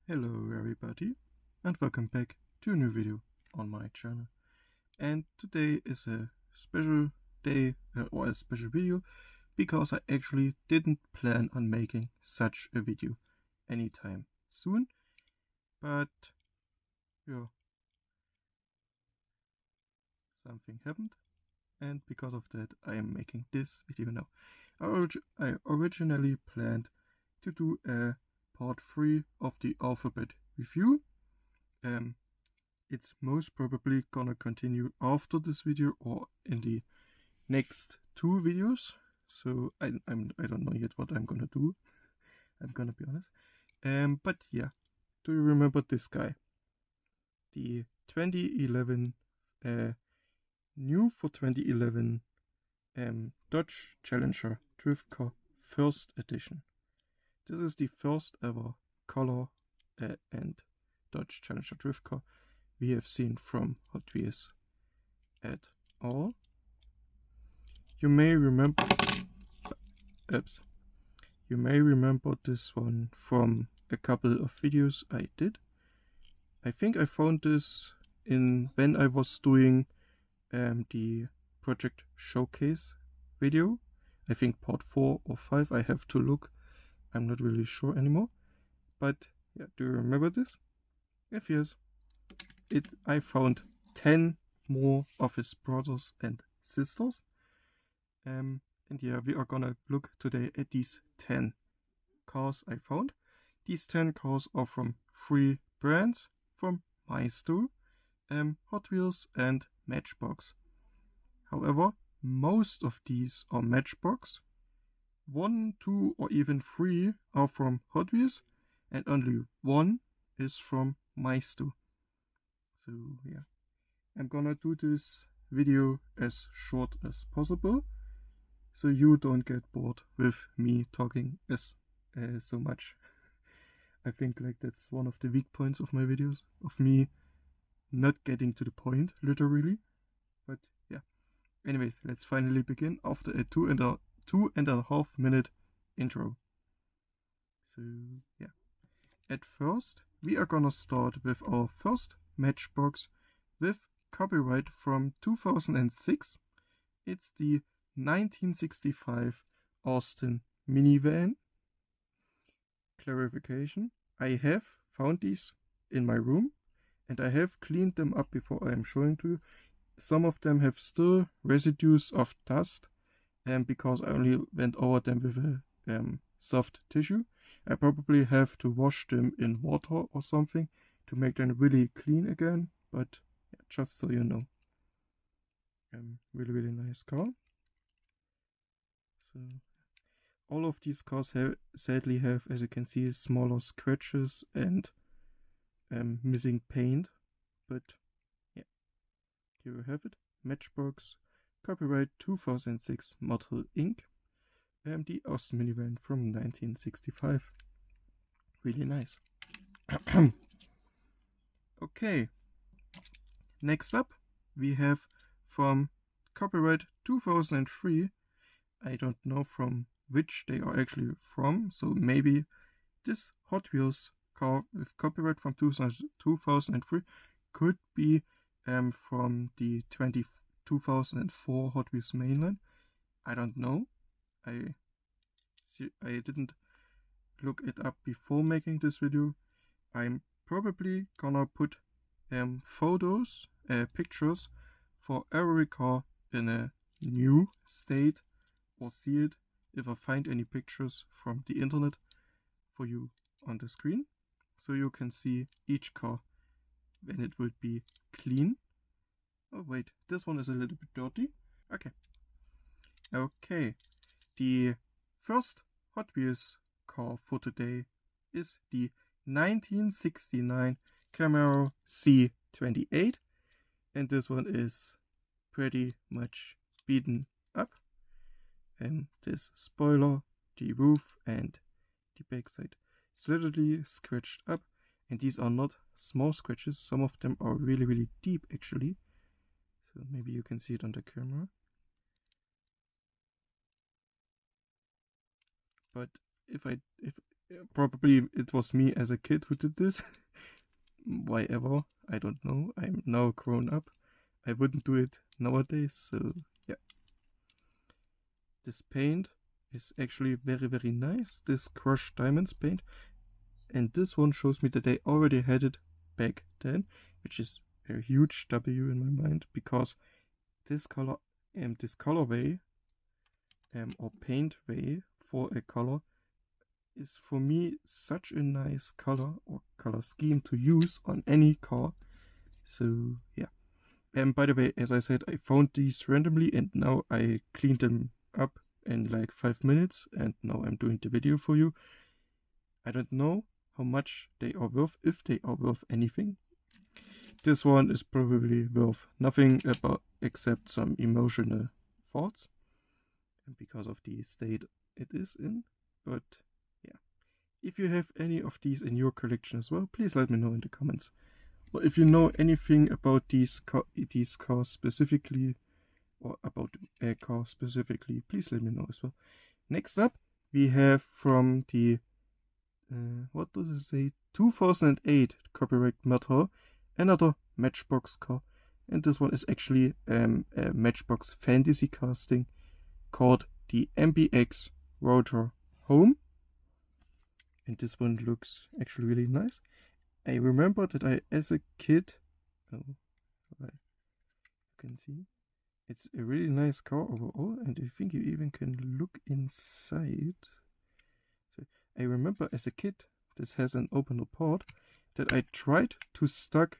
Hello everybody and welcome back to a new video on my channel. And today is a special day or a special video because I actually didn't plan on making such a video anytime soon, but yeah, something happened and because of that I am making this video now. I originally planned to do a part 3 of the alphabet review. It's most probably gonna continue after this video or in the next two videos. So I don't know yet what I'm gonna do. I'm gonna be honest. But yeah, do you remember this guy? The 2011 new for 2011 Dodge Challenger Drift Car First Edition. This is the first ever color and Dodge Challenger Drift Car we have seen from Hot Wheels at all. You may remember this one from a couple of videos I did. I think I found this when I was doing the Project Showcase video. I think part 4 or 5, I have to look. I'm not really sure anymore. But yeah, do you remember this? If yes, I found 10 more of his brothers and sisters. And yeah, we are gonna look today at these 10 cars I found. These 10 cars are from 3 brands, from Maisto, Hot Wheels and Matchbox. However, most of these are Matchbox. 1, 2 or even 3 are from Hot Wheels and only 1 is from Maisto. So yeah, I'm gonna do this video as short as possible so you don't get bored with me talking so much. I think like that's one of the weak points of my videos, of me not getting to the point, literally. But yeah. Anyways, let's finally begin after a 2.5 minute intro. So yeah. At first, we are gonna start with our first Matchbox with copyright from 2006. It's the 1965 Austin minivan. Clarification, I have found these in my room and I have cleaned them up before I am showing to you. Some of them have still residues of dust because I only went over them with a soft tissue. I probably have to wash them in water or something to make them really clean again, but yeah, just so you know. Really nice car. So all of these cars sadly have, as you can see, smaller scratches and missing paint, but yeah, here you have it. Matchbox, copyright 2006 Model Inc. The Austin minivan from 1965. Really nice. Okay, next up we have from copyright 2003. I don't know from which they are actually from, so maybe this Hot Wheels car with copyright from 2003 could be from the 2004 Hot Wheels mainline. I don't know. I didn't look it up before making this video. I'm probably gonna put photos, pictures for every car in a new state, or see it if I find any pictures from the internet for you on the screen, so you can see each car when it will be clean. Oh wait, this one is a little bit dirty. Okay, the first Hot Wheels car for today is the 1969 Camaro C28, and this one is pretty much beaten up. And this spoiler, the roof and the backside is literally scratched up, and these are not small scratches. Some of them are really deep actually, so maybe you can see it on the camera. But if Probably it was me as a kid who did this. Why ever? I don't know. I'm now grown up. I wouldn't do it nowadays, so yeah. This paint is actually very, very nice. This crushed diamonds paint. And this one shows me that they already had it back then, which is a huge W in my mind, because this color and this colorway or paint way for a color is for me such a nice color or color scheme to use on any car. So yeah. And by the way, as I said, I found these randomly and now I cleaned them up in like 5 minutes and now I'm doing the video for you. I don't know how much they are worth, if they are worth anything. This one is probably worth nothing about except some emotional thoughts and because of the state it is in. But yeah, if you have any of these in your collection as well, please let me know in the comments. Or if you know anything about these cars specifically, or about a car specifically, please let me know as well. Next up, we have from the what does it say? 2008 copyright Mattel, another Matchbox car, and this one is actually a Matchbox fantasy casting called the MBX Rotor Home, and this one looks actually really nice. I remember that I, as a kid, you can see, it's a really nice car overall, and I think you even can look inside. So I remember as a kid, this has an openable port, that I tried to stuck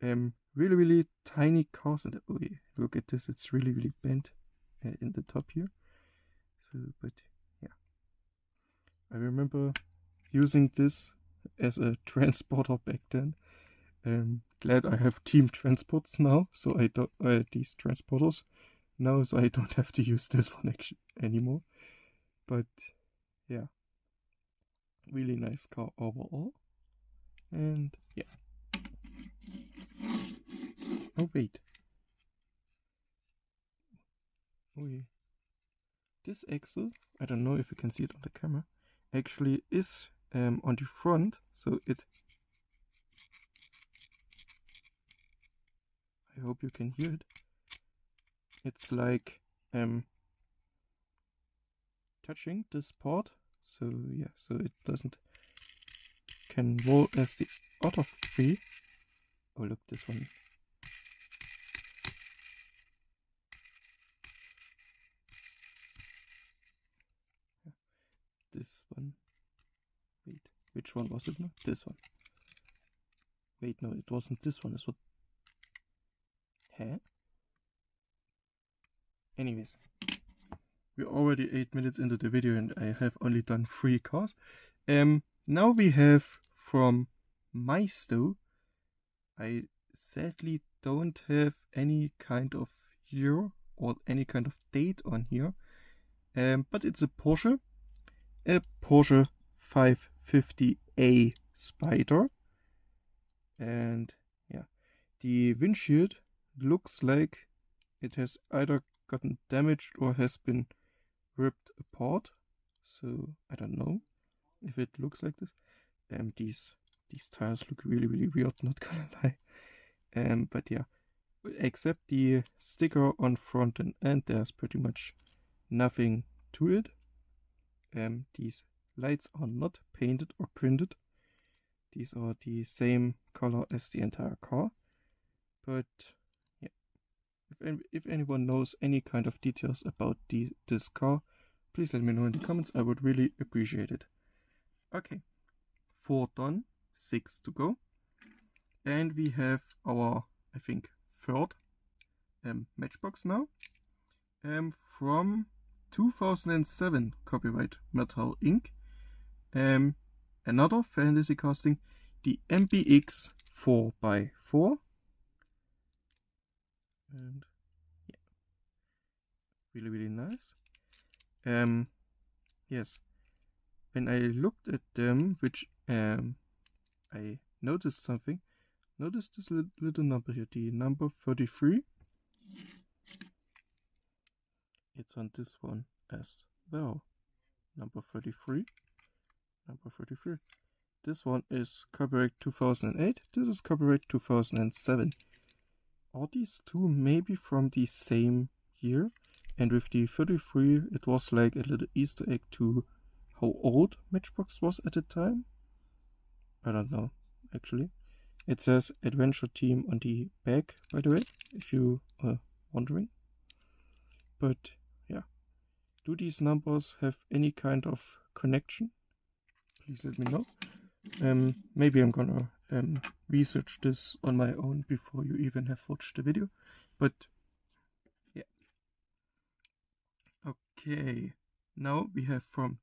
really, really tiny cars in the, oh yeah, look at this, it's really, really bent in the top here. So, but yeah, I remember using this as a transporter back then. Glad I have team transports now, so I don't these transporters now, so I don't have to use this one actually anymore. But yeah, really nice car overall. And yeah. Oh wait. Oh yeah. This axle, I don't know if you can see it on the camera, actually is on the front, so it, I hope you can hear it. It's like touching this part, so yeah, so it doesn't can roll as the other three. Oh look, this one. Yeah. This one. Wait, which one was it now? This one. Wait, no, it wasn't this one. It's what? Huh? Anyways, we're already 8 minutes into the video and I have only done 3 cars. Now we have from Maisto. I sadly don't have any kind of year or any kind of date on here. But it's a Porsche 550A Spider. And yeah, the windshield looks like it has either gotten damaged or has been ripped apart. So I don't know if it looks like this. These tires look really, really weird, not gonna lie. But yeah, except the sticker on front and end, there's pretty much nothing to it. These lights are not painted or printed. These are the same color as the entire car. But yeah, if anyone knows any kind of details about this car, please let me know in the comments. I would really appreciate it. Okay, 4 done, 6 to go. And we have our, I think, third Matchbox now. From 2007 copyright Mattel Inc. Another fantasy casting, the MBX 4x4. And yeah, really, really nice. Yes, when I looked at them, which I noticed something. Notice this little number here, the number 33. It's on this one as well. Number 33. number 33. This one is copyright 2008. This is copyright 2007. Are these two maybe from the same year? And with the 33, it was like a little Easter egg to how old Matchbox was at the time. I don't know, actually. It says Adventure Team on the back, by the way, if you are wondering. But yeah, do these numbers have any kind of connection? Please let me know. Maybe I'm gonna research this on my own before you even have watched the video. But yeah. Okay, now we have from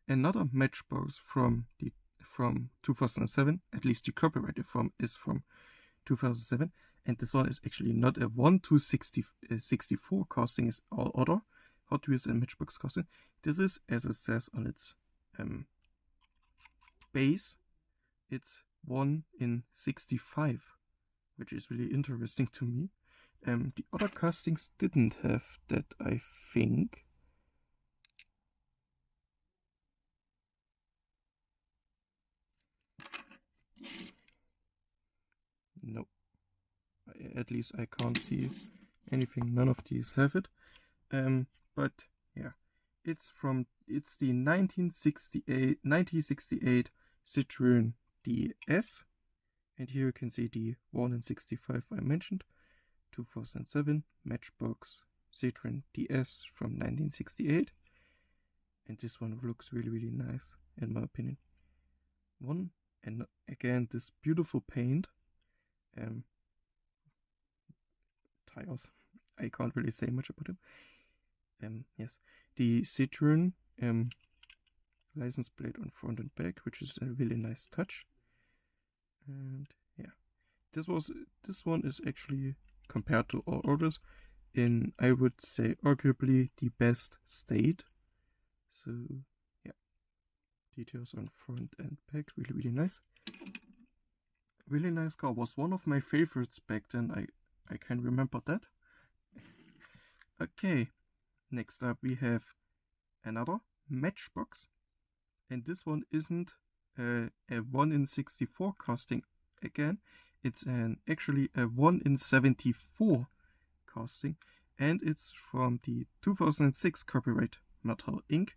another Matchbox from 2007. At least the copyrighted form is from 2007, and this one is actually not a 1-to-64 casting as all other Hot Wheels and Matchbox casting. This is, as it says on its base, it's 1-in-65, which is really interesting to me. The other castings didn't have that, I think. No, at least I can't see anything. None of these have it. But yeah, it's the 1968 Citroen DS, and here you can see the 1-in-65 I mentioned. 2007 Matchbox Citroen DS from 1968, and this one looks really nice in my opinion. And again, this beautiful paint. Tires. I can't really say much about them. Yes, the Citroen license plate on front and back, which is a really nice touch. And yeah, this one is actually, compared to all others, in, I would say, arguably the best state. So yeah, details on front and back, really nice. Really nice car. Was one of my favorites back then. I can remember that. Okay, next up we have another Matchbox, and this one isn't a 1-in-64 casting again. It's actually a 1-in-74 casting, and it's from the 2006 copyright Mattel Inc.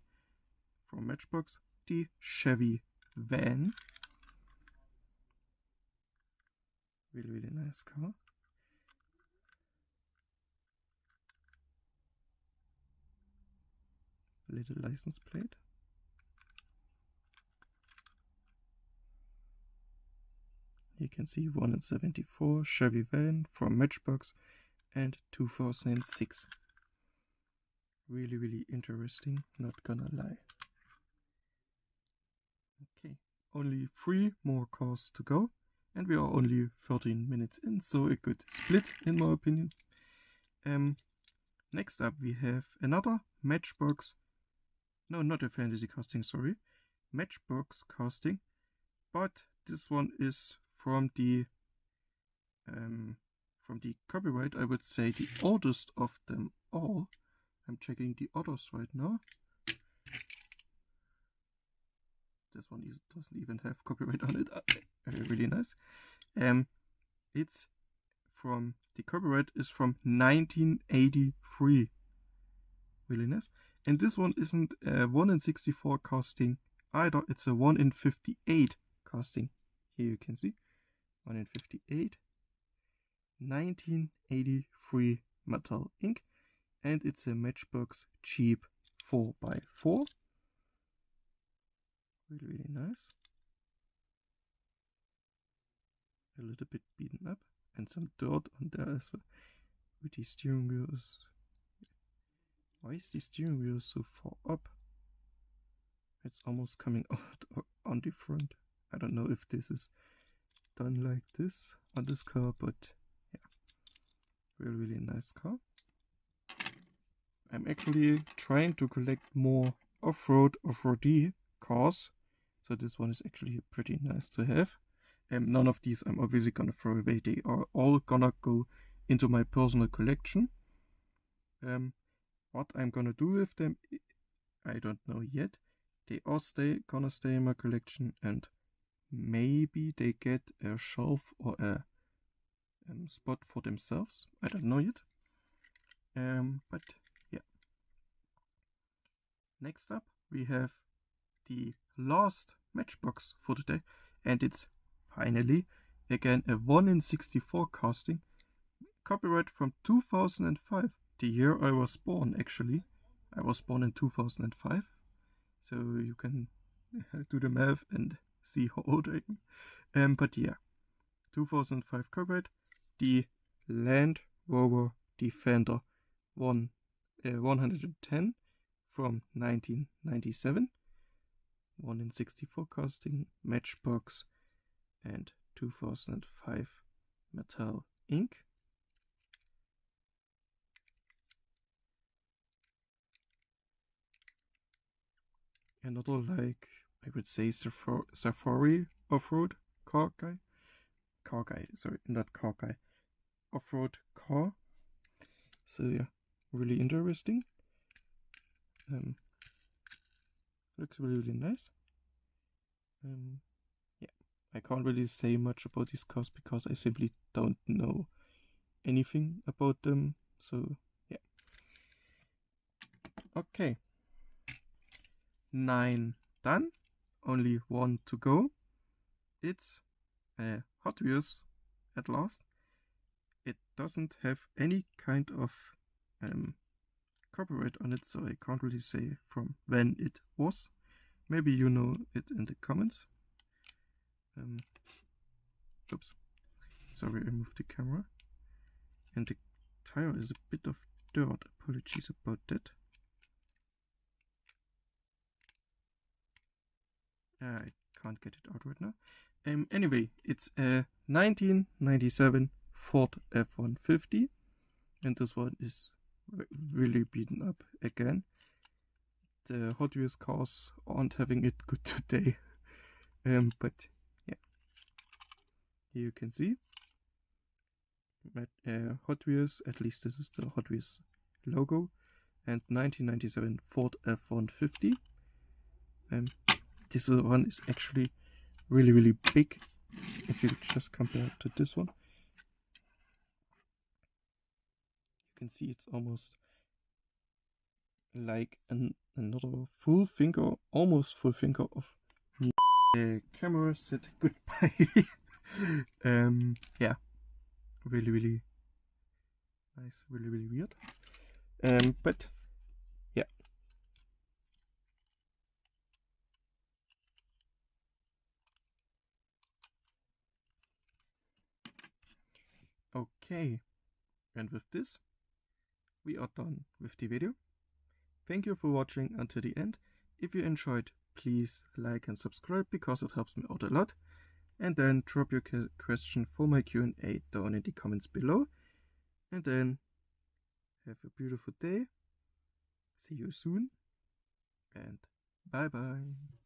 from Matchbox, the Chevy van. Really nice car. Little license plate. You can see 1-in-74 Chevy van from Matchbox and 2006. Really interesting, not gonna lie. Okay, only 3 more cars to go, and we are only 13 minutes in, so a good split in my opinion. Next up we have another Matchbox, no, not a fantasy casting, sorry, Matchbox casting, but this one is from the copyright, I would say the oldest of them all. I'm checking the others right now. This one doesn't even have copyright on it. Really nice. It's from, the copyright is from 1983. Really nice. And this one isn't a 1-in-64 casting either. It's a 1-in-58 casting. Here you can see 1-in-58. 1983 Mattel Inc. And it's a Matchbox cheap 4x4. Really nice. A little bit beaten up, and some dirt on there as well. With the steering wheels. Why is the steering wheel so far up? It's almost coming out on the front. I don't know if this is done like this on this car, but yeah, really nice car. I'm actually trying to collect more off-roady cars, so this one is actually pretty nice to have. None of these I'm obviously gonna throw away. They are all gonna go into my personal collection. What I'm gonna do with them, I don't know yet. they are gonna stay in my collection, and maybe they get a shelf or a spot for themselves. I don't know yet. But yeah. Next up, we have the last Matchbox for today, and it's finally again a 1 in 64 casting, copyright from 2005, the year I was born. Actually, I was born in 2005, so you can do the math and see how old I am. But yeah, 2005 copyright, the Land Rover Defender 110 from 1997, 1 in 64 casting, Matchbox, and 2005 Mattel Inc. Another, like, I would say Safari off-road car guy, sorry, not car guy, off-road car. So yeah, really interesting. Looks really nice. Yeah, I can't really say much about these cars because I simply don't know anything about them. So yeah. Okay. 9 done. Only 1 to go. It's Hot Wheels at last. It doesn't have any kind of copyright on it, so I can't really say from when it was. Maybe you know it in the comments. Oops. Sorry, I moved the camera. And the tire is a bit of dirt. Apologies about that. I can't get it out right now. Anyway, it's a 1997 Ford F-150, and this one is really beaten up again. The Hot Wheels cars aren't having it good today. But yeah, here you can see Hot Wheels. At least this is the Hot Wheels logo, and 1997 Ford F-150. This one is actually really big if you just compare it to this one. You can see it's almost like another full finger, almost full finger of me. The camera said goodbye. Yeah, really nice, really weird. But yeah. Okay, and with this, we are done with the video. Thank you for watching until the end. If you enjoyed, please like and subscribe because it helps me out a lot. And then drop your question for my Q&A down in the comments below. And then have a beautiful day. See you soon. And bye bye.